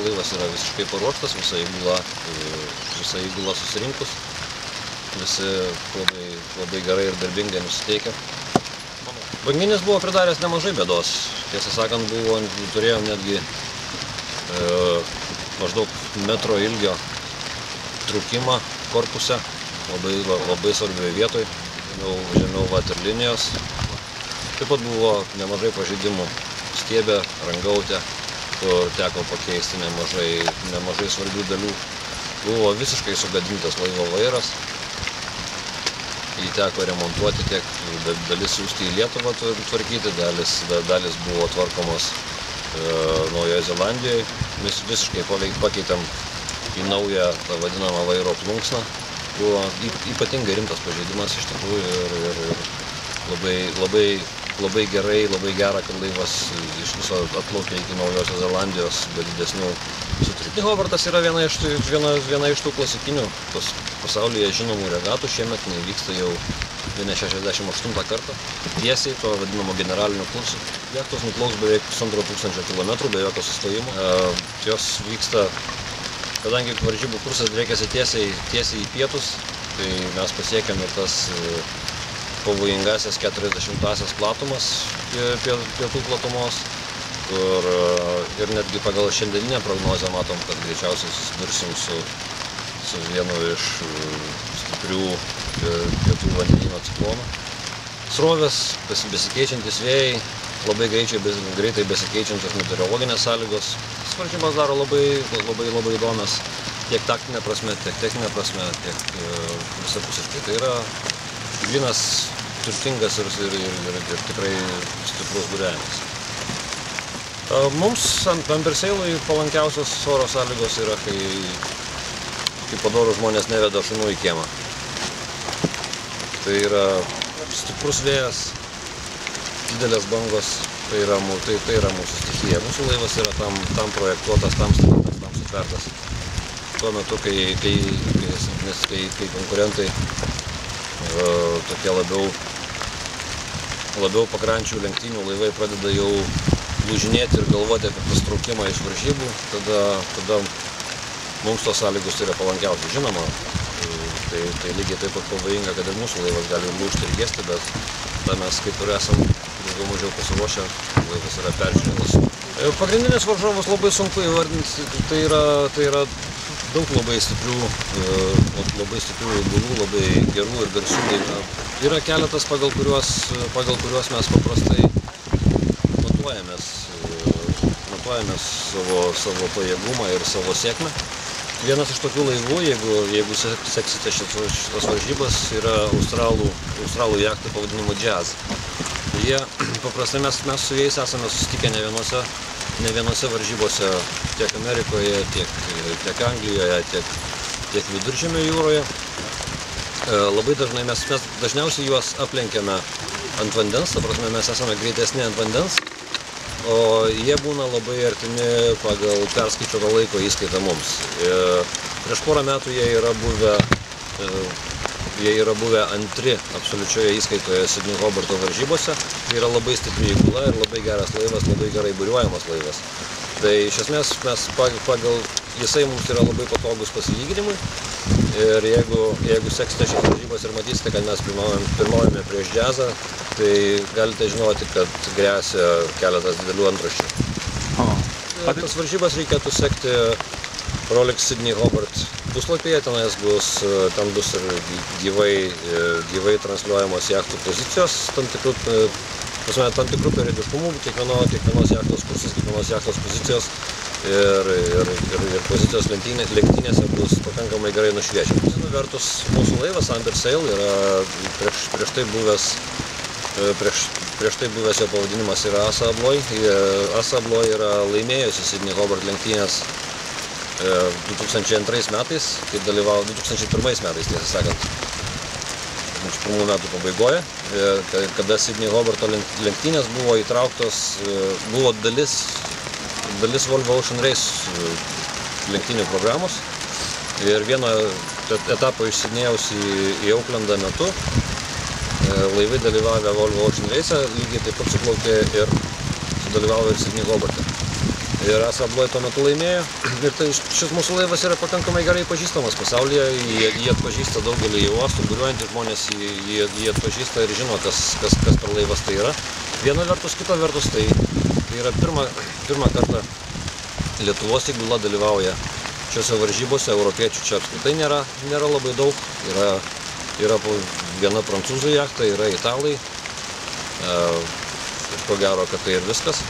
laivas yra visiškai paruoštas, visa įgula susirinkus, visi labai gerai ir darbingai nusiteikę. Banginis buvo pridaręs nemažai bėdos, tiesą sakant, turėjom netgi maždaug metro ilgio trūkimą korpuse, labai svarbioje vietoje, žemiau vaterlinijos. Taip pat buvo nemažai pažeidimų stiebę, rangautę, kur teko pakeisti nemažai svarbių dalių. Buvo visiškai sugadintas laivo vairas. Jį teko remontuoti, tiek dalis siųsti į Lietuvą tvarkyti, dalis buvo tvarkomos Naujoje Zelandijoje. Mes visiškai pakeitėm į naują tą vadinamą vairo plunksną. Buvo ypatingai rimtas pažeidimas iš tikrųjų ir labai gerai, labai gera, kad laivas iš viso atplaukė iki Naujosios Zelandijos be didesnių sutrikimų. Hobartas yra viena iš tų klasikinių pasaulyje žinomų regatų. Šiemet nevyksta jau 68 kartą. Tiesiai to vadinamo generaliniu kursu. Jachtos nuplauks beveik 1500 kilometrų be jokio sustojimo. Jos vyksta, kadangi varžybų kursas driekiasi tiesiai į pietus, tai mes pasiekėm ir tas pavojingasias 40-asias platumas pietų platumos, kur ir netgi pagal šiandieninę prognozę matom, kad greičiausiai susidursim su vienu iš stiprių pietų vandenyno ciklonų. Srovės, besikeičiantis vėjai, labai greitai besikeičiančios meteorologinės sąlygos. Varžybos daro labai įdomias tiek taktinė prasme, tiek techninė prasme, tiek visapusiškai. Tai yra grynas, turtingas ir tikrai stiprus buriavimas. Mums Ambersailui palankiausios oro sąlygos yra, kai padorūs žmonės neveda šunų į kiemą. Tai yra stiprus vėjas, didelės bangos, tai yra mūsų stichija. Mūsų laivas yra tam projektuotas, tam statytas, tam sutvertas. Tuo metu, kai konkurentai tokie labiau pakrančių lenktynių laivai pradeda jau lūžinėti ir galvoti apie pastraukimą iš varžybų, tada mums tos sąlygos yra palankiausios. Žinoma, tai lygiai taip pat pavojinga, kad ir mūsų laivas gali lūžti ir gesti, bet tada mes kaip ir esam daugiau mažiau pasiruošę, laivas yra peržiūrėtas. Pagrindinius varžovus labai sunku įvardinti, tai yra daug labai stiprių įgulų, labai gerų ir garsių laivų. Yra keletas, pagal kuriuos mes paprastai matuojamės savo pajėgumą ir savo sėkmę. Vienas iš tokių laivų, jeigu seksite šitas varžybas, yra australų jachtai pavadinimu Jazz. Jie paprastai mes su jais esame susitikę ne vienose varžybose tiek Amerikoje, tiek Anglijoje, tiek Viduržemio jūroje. Labai dažnai mes dažniausiai juos aplenkiame ant vandens, ta prasme mes esame greitesni ant vandens, o jie būna labai artimi pagal perskaičiuotą laiko įskaitą mums. Prieš porą metų jie yra buvę antri absoliučioje įskaitoje Sydney Hobarto varžybose. Tai yra labai stipri įgula ir labai geras laivas, labai gerai buriuojamas laivas. Tai iš esmės jisai mums yra labai patogus pasilyginimui. Ir jeigu seksite šias varžybas ir matysite, kad mes pirmaujame prieš Jazzą, tai galite žinoti, kad gresia keletas didelių antraščių. Tas varžybas reikėtų sekti Rolex Sydney Hobart puslapyje, ten bus ir gyvai transliuojamos jachtų pozicijos, tam tikrų periodiškumų, kiekvienos jachtos kursas, kiekvienos jachtos pozicijos ir pozicijos lenktynėse bus pakankamai gerai nušviečiamos. Viena vertus, mūsų laivas Ambersail yra prieš tai buvęs jo pavadinimas yra Asa Abloy. Asa Abloy yra laimėjusi Sydney Hobart lenktynės 2002 metais, kai dalyvavo 2001 metais, tiesą sakant, 2001 metų pabaigoje, kada Sydney Hobarto lenktynės buvo įtrauktos, buvo dalis Volvo Ocean Race lenktynių programos ir vieno etapo iš Sidnėjaus į Auklandą metu laivai dalyvavę Volvo Ocean Race lygiai taip pat suplaukė ir sudalyvavo ir Sydney Hobarte. Ir AS Abloy tuo metu laimėjo. Ir tai šis mūsų laivas yra pakankamai gerai pažįstamas pasaulyje. Jie atpažįsta daugelį uostų, buriuojantys žmonės, jie atpažįsta ir žino, kas per laivas tai yra. Viena vertus, kita vertus, tai yra pirmą kartą Lietuvos įgula dalyvauja šiose varžybose, europiečių čia apskritai nėra labai daug. Yra viena prancūzų jachta, yra italai. Ir ko gero, kad tai ir viskas.